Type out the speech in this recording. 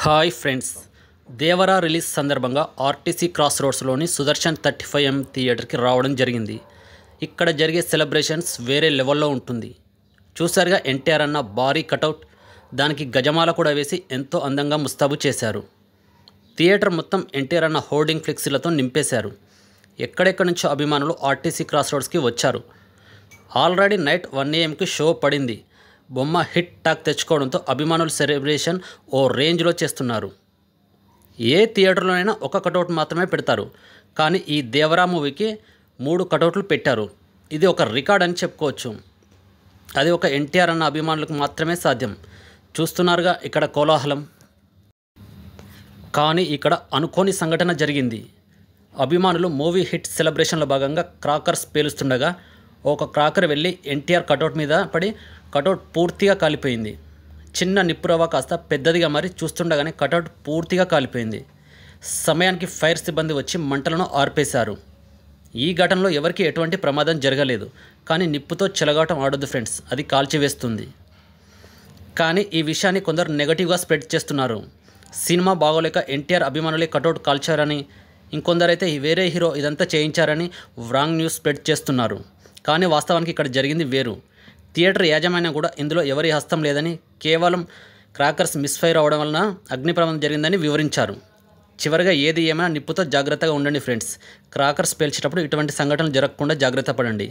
Hi friends, Devara release సందర్భంగా RTC cross రోడ్స్లోని Sudarshan 35mm థియేటర్కి రావడం జరిగింది. ఇక్కడ జరిగే సెలబ్రేషన్స్ వేరే లెవెల్లో ఉంటుంది. చూసారుగా ఎన్టీఆర్ అన్న భారీ కటౌట్, దానికి గజమాల కూడా వేసి ఎంతో అందంగా ముస్తాబు చేశారు. థియేటర్ మొత్తం ఎన్టీఆర్ అన్న హోర్డింగ్ ఫ్లెక్సీలతో నింపేశారు. ఎక్కడెక్కడి నుంచో అభిమానులు ఆర్టీసీ క్రాస్ రోడ్స్కి వచ్చారు. ఆల్రెడీ నైట్ 1 AM షో పడింది. బొమ్మ హిట్ టాక్ తెచ్చుకోవడంతో అభిమానులు సెలబ్రేషన్ ఓ రేంజ్లో చేస్తున్నారు. ఏ థియేటర్లోనైనా ఒక కటౌట్ మాత్రమే పెడతారు, కానీ ఈ దేవరా మూవీకి 3 కటౌట్లు పెట్టారు. ఇది ఒక రికార్డ్ అని చెప్పుకోవచ్చు. అది ఒక ఎన్టీఆర్ అన్న అభిమానులకు మాత్రమే సాధ్యం. చూస్తున్నారుగా ఇక్కడ కోలాహలం. కానీ ఇక్కడ అనుకోని సంఘటన జరిగింది. అభిమానులు మూవీ హిట్ సెలబ్రేషన్లో భాగంగా క్రాకర్స్ పేలుస్తుండగా ఒక క్రాకర్ వెళ్ళి ఎన్టీఆర్ కటౌట్ మీద పడి కటౌట్ పూర్తిగా కాలిపోయింది. చిన్న నిప్పురవ్వ కాస్త పెద్దదిగా మారి చూస్తుండగానే కటౌట్ పూర్తిగా కాలిపోయింది. సమయానికి ఫైర్ సిబ్బంది వచ్చి మంటలను ఆర్పేశారు. ఈ ఘటనలో ఎవరికి ఎటువంటి ప్రమాదం జరగలేదు. కానీ నిప్పుతో చెలగాటం ఆడొద్దు ఫ్రెండ్స్, అది కాల్చివేస్తుంది. కానీ ఈ విషయాన్ని కొందరు నెగటివ్గా స్ప్రెడ్ చేస్తున్నారు. సినిమా బాగోలేక ఎన్టీఆర్ అభిమానులే కటౌట్ కాల్చారని, ఇంకొందరైతే వేరే హీరో ఇదంతా చేయించారని రాంగ్ న్యూస్ స్ప్రెడ్ చేస్తున్నారు. కానీ వాస్తవానికి ఇక్కడ జరిగింది వేరు. థియేటర్ యాజమాన్యం కూడా ఇందులో ఎవరి హస్తం లేదని, కేవలం క్రాకర్స్ మిస్ఫైర్ అవడం వలన అగ్ని ప్రమాదం జరిగిందని వివరించారు. చివరిగా ఏది ఏమైనా నిప్పుతో జాగ్రత్తగా ఉండండి ఫ్రెండ్స్. క్రాకర్స్ పేల్చేటప్పుడు ఇటువంటి సంఘటనలు జరగకుండా జాగ్రత్త పడండి.